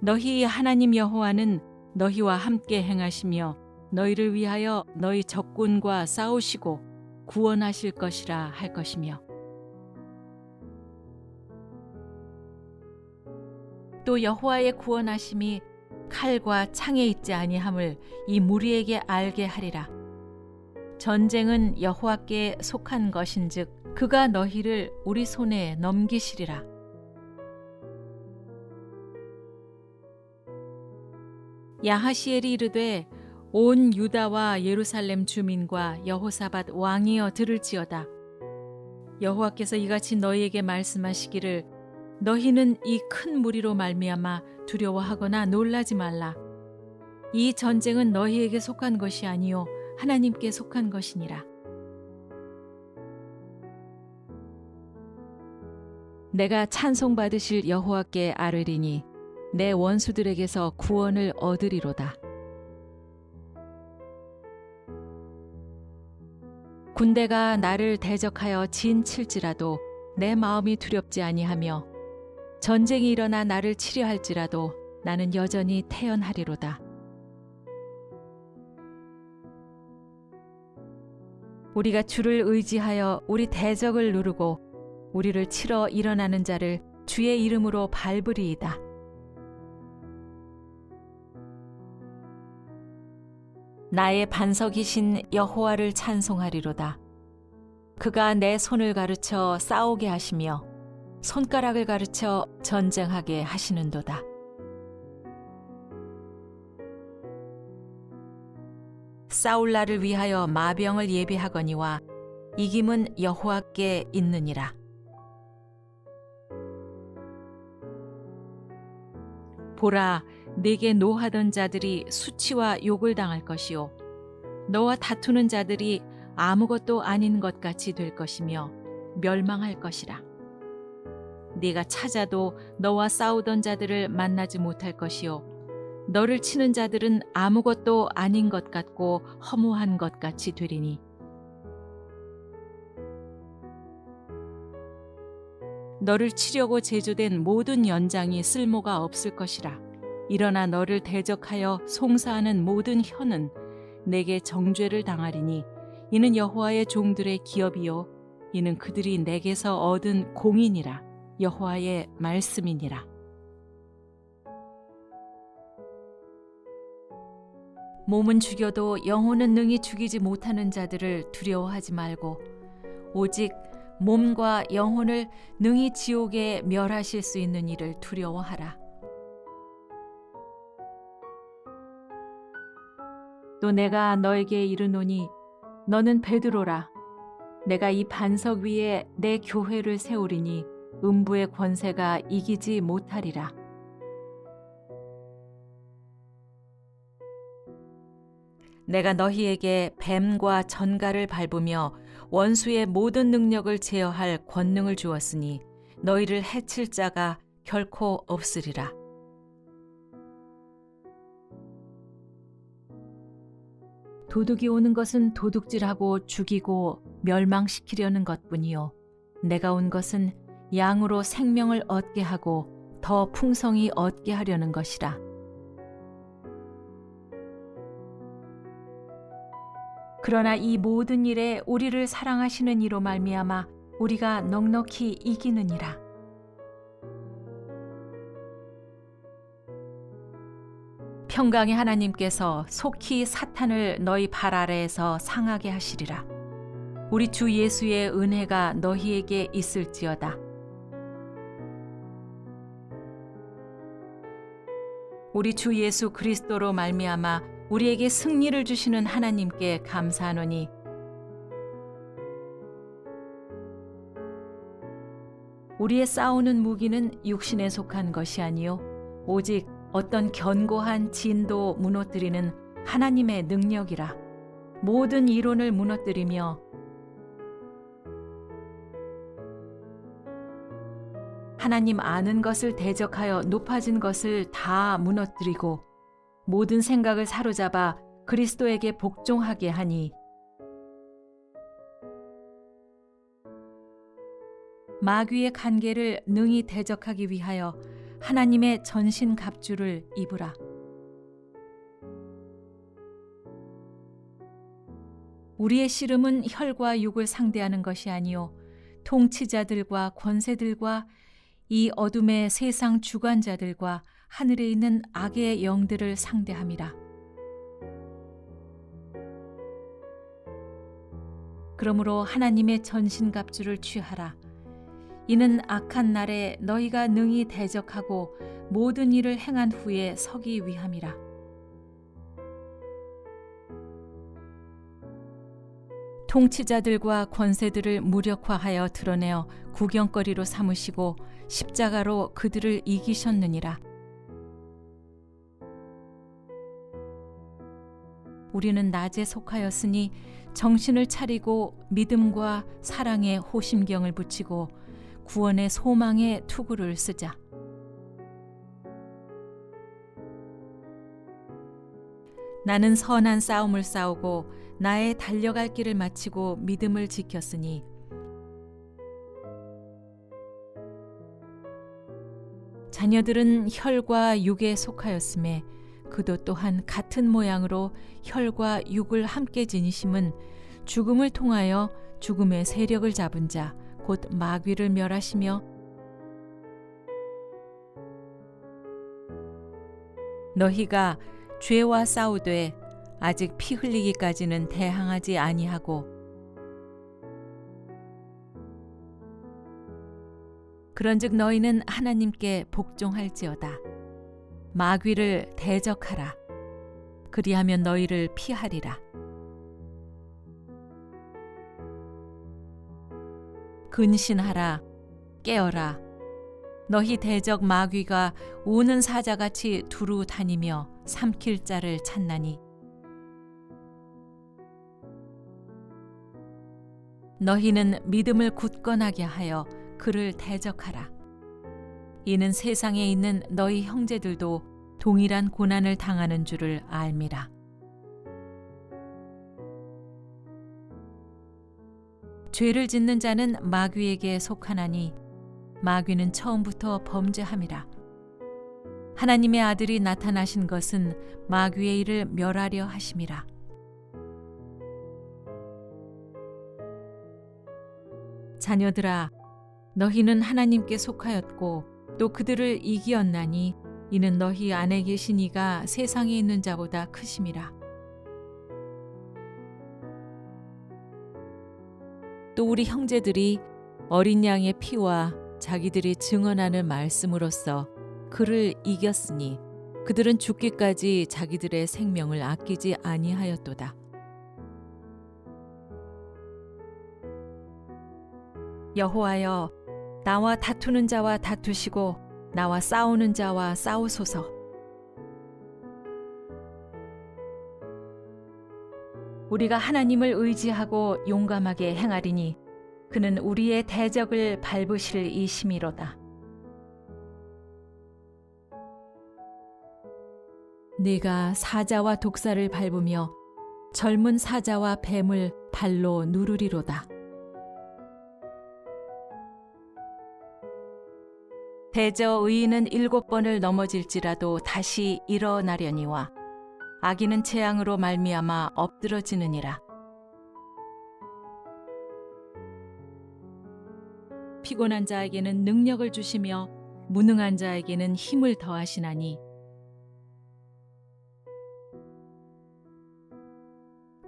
너희 하나님 여호와는 너희와 함께 행하시며 너희를 위하여 너희 적군과 싸우시고 구원하실 것이라 할 것이며 또 여호와의 구원하심이 칼과 창에 있지 아니함을 이 무리에게 알게 하리라. 전쟁은 여호와께 속한 것인즉 그가 너희를 우리 손에 넘기시리라. 야하시엘이 이르되 온 유다와 예루살렘 주민과 여호사밧 왕이여 들을지어다. 여호와께서 이같이 너희에게 말씀하시기를 너희는 이 큰 무리로 말미암아 두려워하거나 놀라지 말라. 이 전쟁은 너희에게 속한 것이 아니요 하나님께 속한 것이니라. 내가 찬송받으실 여호와께 아뢰리니 내 원수들에게서 구원을 얻으리로다. 군대가 나를 대적하여 진칠지라도 내 마음이 두렵지 아니하며 전쟁이 일어나 나를 치려 할지라도 나는 여전히 태연하리로다. 우리가 주를 의지하여 우리 대적을 누르고 우리를 치러 일어나는 자를 주의 이름으로 밟으리이다. 나의 반석이신 여호와를 찬송하리로다. 그가 내 손을 가르쳐 싸우게 하시며 손가락을 가르쳐 전쟁하게 하시는도다. 싸울 날을 위하여 마병을 예비하거니와 이김은 여호와께 있느니라. 보라, 네게 노하던 자들이 수치와 욕을 당할 것이요 너와 다투는 자들이 아무것도 아닌 것 같이 될 것이며 멸망할 것이라. 네가 찾아도 너와 싸우던 자들을 만나지 못할 것이요 너를 치는 자들은 아무것도 아닌 것 같고 허무한 것 같이 되리니 너를 치려고 제조된 모든 연장이 쓸모가 없을 것이라. 일어나 너를 대적하여 송사하는 모든 혀는 내게 정죄를 당하리니 이는 여호와의 종들의 기업이요 이는 그들이 내게서 얻은 공인이라. 여호와의 말씀이니라. 몸은 죽여도 영혼은 능히 죽이지 못하는 자들을 두려워하지 말고 오직 몸과 영혼을 능히 지옥에 멸하실 수 있는 이를 두려워하라. 또 내가 너에게 이르노니 너는 베드로라. 내가 이 반석 위에 내 교회를 세우리니 음부의 권세가 이기지 못하리라. 내가 너희에게 뱀과 전갈을 밟으며 원수의 모든 능력을 제어할 권능을 주었으니 너희를 해칠 자가 결코 없으리라. 도둑이 오는 것은 도둑질하고 죽이고 멸망시키려는 것뿐이요 내가 온 것은 양으로 생명을 얻게 하고 더 풍성히 얻게 하려는 것이라. 그러나 이 모든 일에 우리를 사랑하시는 이로 말미암아 우리가 넉넉히 이기느니라. 평강의 하나님께서 속히 사탄을 너희 발 아래에서 상하게 하시리라. 우리 주 예수의 은혜가 너희에게 있을지어다. 우리 주 예수 그리스도로 말미암아 우리에게 승리를 주시는 하나님께 감사하노니 우리의 싸우는 무기는 육신에 속한 것이 아니요 오직 어떤 견고한 진도 무너뜨리는 하나님의 능력이라. 모든 이론을 무너뜨리며 하나님 아는 것을 대적하여 높아진 것을 다 무너뜨리고 모든 생각을 사로잡아 그리스도에게 복종하게 하니 마귀의 간계를 능히 대적하기 위하여 하나님의 전신 갑주를 입으라. 우리의 씨름은 혈과 육을 상대하는 것이 아니요 통치자들과 권세들과 이 어둠의 세상 주관자들과 하늘에 있는 악의 영들을 상대함이라. 그러므로 하나님의 전신갑주를 취하라. 이는 악한 날에 너희가 능히 대적하고 모든 일을 행한 후에 서기 위함이라. 통치자들과 권세들을 무력화하여 드러내어 구경거리로 삼으시고 십자가로 그들을 이기셨느니라. 우리는 낮에 속하였으니 정신을 차리고 믿음과 사랑의 호심경을 붙이고 구원의 소망의 투구를 쓰자. 나는 선한 싸움을 싸우고 나의 달려갈 길을 마치고 믿음을 지켰으니 자녀들은 혈과 육에 속하였음에 그도 또한 같은 모양으로 혈과 육을 함께 지니심은 죽음을 통하여 죽음의 세력을 잡은 자 곧 마귀를 멸하시며 너희가 죄와 싸우되 아직 피 흘리기까지는 대항하지 아니하고 그런즉 너희는 하나님께 복종할지어다. 마귀를 대적하라. 그리하면 너희를 피하리라. 근신하라. 깨어라. 너희 대적 마귀가 우는 사자같이 두루 다니며 삼킬 자를 찾나니 너희는 믿음을 굳건하게 하여 그를 대적하라. 이는 세상에 있는 너희 형제들도 동일한 고난을 당하는 줄을 알미라. 죄를 짓는 자는 마귀에게 속하나니 마귀는 처음부터 범죄함이라. 하나님의 아들이 나타나신 것은 마귀의 일을 멸하려 하심이라. 자녀들아, 너희는 하나님께 속하였고 또 그들을 이기었나니 이는 너희 안에 계신 이가 세상에 있는 자보다 크심이라. 또 우리 형제들이 어린 양의 피와 자기들이 증언하는 말씀으로써 그를 이겼으니 그들은 죽기까지 자기들의 생명을 아끼지 아니하였도다. 여호와여, 나와 다투는 자와 다투시고 나와 싸우는 자와 싸우소서. 우리가 하나님을 의지하고 용감하게 행하리니 그는 우리의 대적을 밟으실 이심이로다. 네가 사자와 독사를 밟으며 젊은 사자와 뱀을 발로 누르리로다. 대저 의인은 7번을 넘어질지라도 다시 일어나려니와 악인은 재앙으로 말미암아 엎드러지느니라. 피곤한 자에게는 능력을 주시며 무능한 자에게는 힘을 더하시나니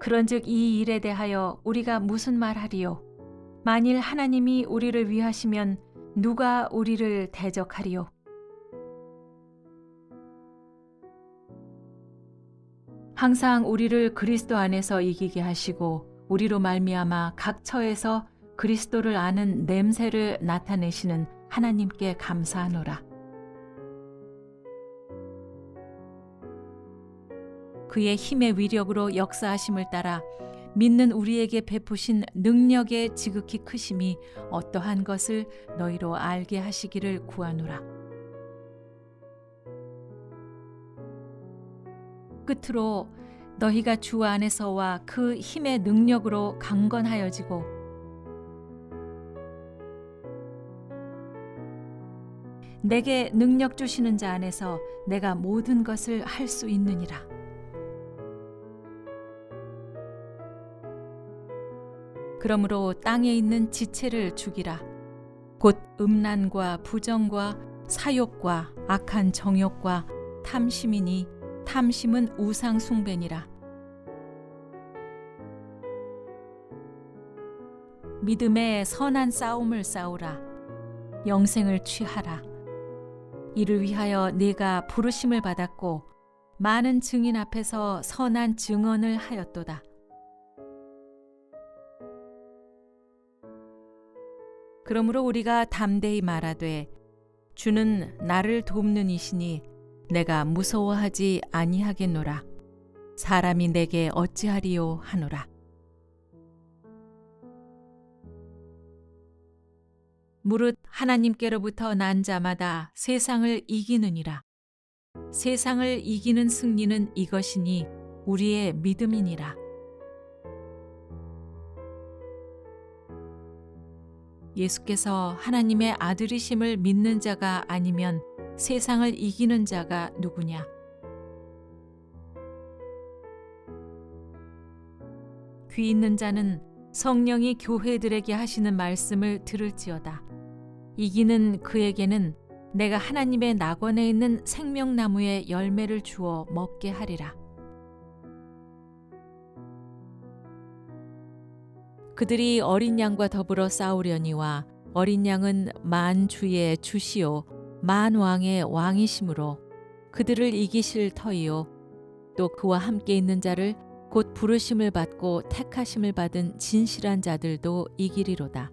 그런즉 이 일에 대하여 우리가 무슨 말하리요? 만일 하나님이 우리를 위하시면 누가 우리를 대적하리요? 항상 우리를 그리스도 안에서 이기게 하시고 우리로 말미암아 각 처에서 그리스도를 아는 냄새를 나타내시는 하나님께 감사하노라. 그의 힘의 위력으로 역사하심을 따라 믿는 우리에게 베푸신 능력의 지극히 크심이 어떠한 것을 너희로 알게 하시기를 구하노라. 끝으로 너희가 주 안에서와 그 힘의 능력으로 강건하여지고 내게 능력 주시는 자 안에서 내가 모든 것을 할 수 있느니라. 그러므로 땅에 있는 지체를 죽이라. 곧 음란과 부정과 사욕과 악한 정욕과 탐심이니 탐심은 우상 숭배니라. 믿음의 선한 싸움을 싸우라. 영생을 취하라. 이를 위하여 네가 부르심을 받았고 많은 증인 앞에서 선한 증언을 하였도다. 그러므로 우리가 담대히 말하되 주는 나를 돕는 이시니 내가 무서워하지 아니하겠노라. 사람이 내게 어찌하리요 하노라. 무릇 하나님께로부터 난 자마다 세상을 이기느니라. 세상을 이기는 승리는 이것이니 우리의 믿음이니라. 예수께서 하나님의 아들이심을 믿는 자가 아니면 세상을 이기는 자가 누구냐? 귀 있는 자는 성령이 교회들에게 하시는 말씀을 들을지어다. 이기는 그에게는 내가 하나님의 낙원에 있는 생명나무의 열매를 주어 먹게 하리라. 그들이 어린 양과 더불어 싸우려니와 어린 양은 만 주의 주시요 만 왕의 왕이심으로 그들을 이기실 터이요 또 그와 함께 있는 자를 곧 부르심을 받고 택하심을 받은 진실한 자들도 이기리로다.